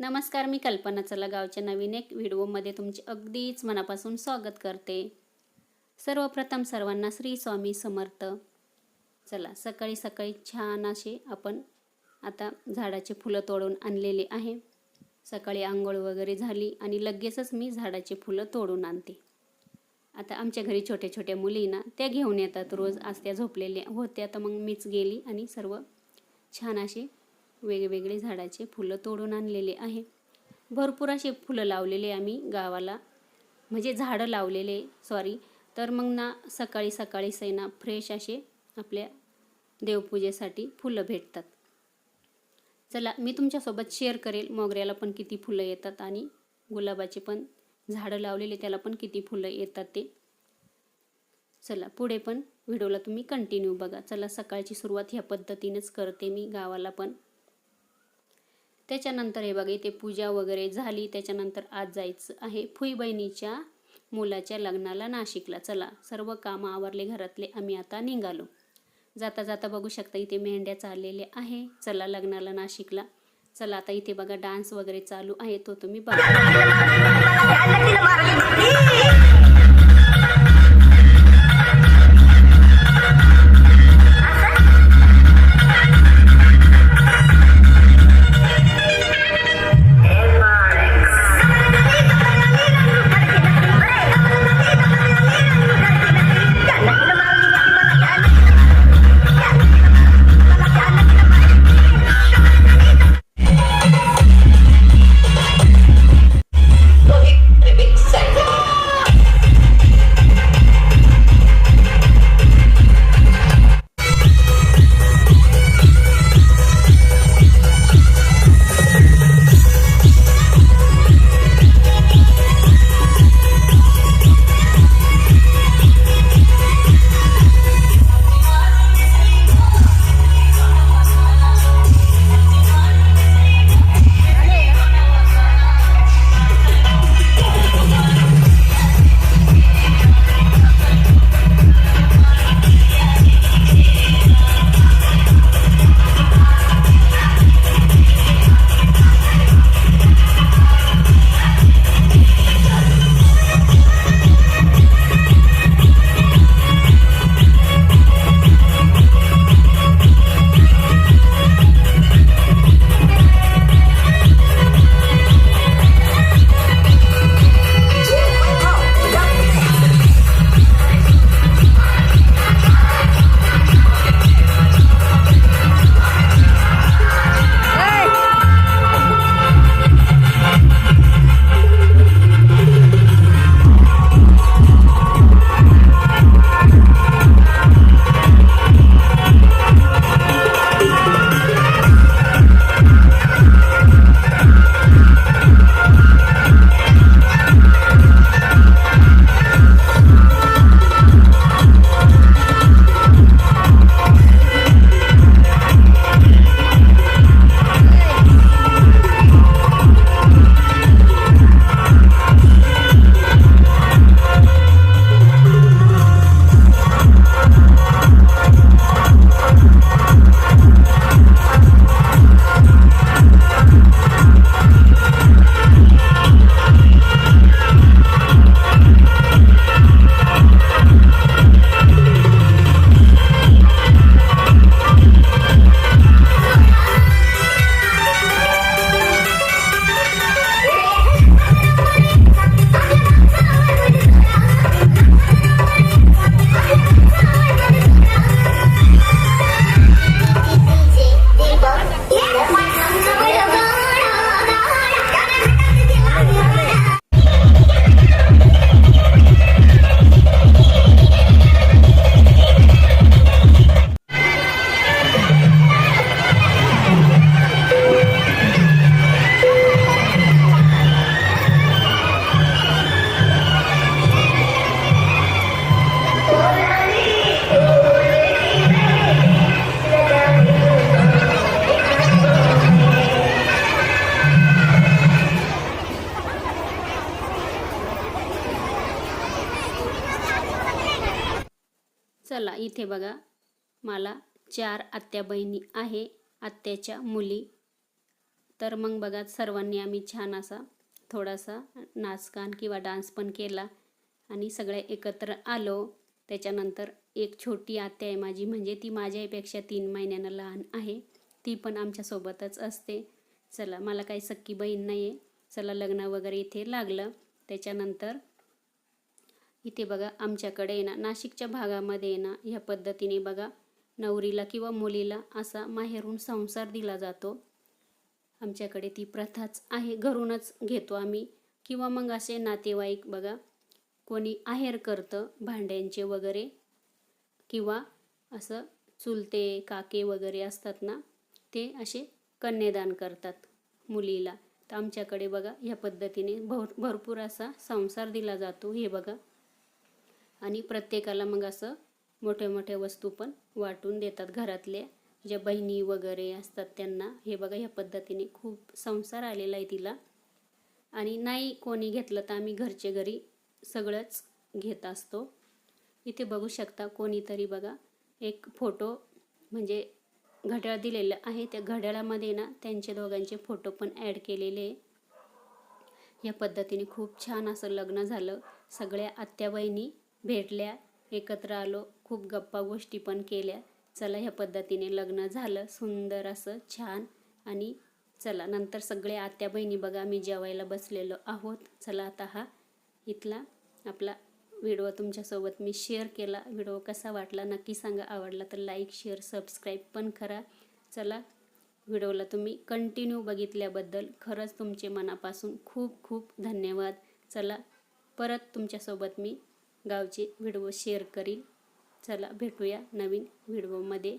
नमस्कार, मी कल्पना. चला गावच्या नवीन एक व्हिडिओमध्ये तुमचे अगदीच मनापासून स्वागत करते. सर्वप्रथम सर्वांना श्री स्वामी समर्थ. चला सकाळी सकाळी छान असे आपण आता झाडाचे फुलं तोडून आणलेले आहे. सकाळी आंघोळ वगैरे झाली आणि लगेचच मी झाडाचे फुलं तोडून आणते. आता आमच्या घरी छोट्या छोट्या मुली ना त्या घेऊन येतात रोज. आज त्या झोपलेल्या होत्या तर मग मीच गेली आणि सर्व छान असे वेगवेगळे झाडाचे फुलं तोडून आणलेले आहे. भरपूर असे फुलं लावलेले आम्ही गावाला, म्हणजे झाडं लावलेले तर मग ना सकाळी सकाळी सैना फ्रेश असे आपल्या देवपूजेसाठी फुलं भेटतात. चला मी तुमच्यासोबत शेअर करेल मोगऱ्याला पण किती फुलं येतात आणि गुलाबाचे पण झाडं लावलेले त्याला पण किती फुलं येतात ते. चला पुढे पण व्हिडिओला तुम्ही कंटिन्यू बघा. चला सकाळची सुरुवात ह्या पद्धतीनेच करते मी गावाला पण. त्याच्यानंतर हे बघा इथे पूजा वगैरे झाली. त्याच्यानंतर आज जायचं आहे फुई बहिणीच्या मुलाच्या लग्नाला नाशिकला. चला सर्व कामं आवरले घरातले, आम्ही आता निघालो. जाता जाता बघू शकता इथे मेंढ्या चाललेल्या आहे. चला लग्नाला नाशिकला. चला आता इथे बघा डान्स वगैरे चालू आहे, तो तुम्ही बघा. चला इथे बघा मला 4 आत्या बहिणी आहे. आत्याच्या मुली तर मग बघा सर्वांनी आम्ही छान असा थोडासा नाचगान किंवा डान्स पण केला आणि सगळे एकत्र आलो. त्याच्यानंतर एक छोटी आत्या आहे माझी, म्हणजे ती माझ्यापेक्षा 3 महिन्यानं लहान आहे, ती पण आमच्यासोबतच असते. चला, मला काही सख्खी बहीण नाही आहे. चला, लग्न वगैरे इथे लागलं. त्याच्यानंतर इथे बघा आमच्याकडे आहे ना, नाशिकच्या भागामध्ये आहे ना, ह्या पद्धतीने बघा नवरीला किंवा मुलीला असा माहेरून संसार दिला जातो. आमच्याकडे ती प्रथाच आहे, घरूनच घेतो आम्ही. किंवा मग असे नातेवाईक बघा कोणी आहेर करतं भांड्यांचे वगैरे, किंवा असं चुलते काके वगैरे असतात ना, ते असे कन्यादान करतात मुलीला. तर आमच्याकडे बघा ह्या पद्धतीने भरपूर असा संसार दिला जातो. हे बघा, आणि प्रत्येकाला मग असं मोठ्या मोठ्या वस्तू पण वाटून देतात घरातल्या ज्या बहिणी वगैरे असतात त्यांना. हे बघा ह्या पद्धतीने खूप संसार आलेला आहे तिला. आणि नाही कोणी घेतलं तर आम्ही घरचे घरी सगळंच घेत असतो. इथे बघू शकता कोणीतरी बघा एक फोटो म्हणजे घड्याळ दिलेलं आहे, त्या घड्याळामध्ये ना त्यांचे दोघांचे फोटो पण ॲड केलेले आहे. या पद्धतीने खूप छान असं लग्न झालं. सगळ्या आत्या बहिणी भेटल्या, एकत्र आलो, खूप गप्पा गोष्टी पण केल्या. चला, ह्या पद्धतीने लग्न झालं सुंदर असं छान. आणि चला, नंतर सगळे आत्या बहिणी बघा आम्ही जेवायला बसलेलो आहोत. चला, आता हा इथला आपला व्हिडिओ तुमच्यासोबत मी शेअर केला. व्हिडिओ कसा वाटला नक्की सांगा. आवडला तर लाईक शेअर सबस्क्राईब पण करा. चला, व्हिडिओला तुम्ही कंटिन्यू बघितल्याबद्दल खरंच तुमचे मनापासून खूप खूप धन्यवाद. चला, परत तुमच्यासोबत मी गावचे व्हिडिओ शेअर करीन. चला, भेटूया नवीन व्हिडिओमध्ये.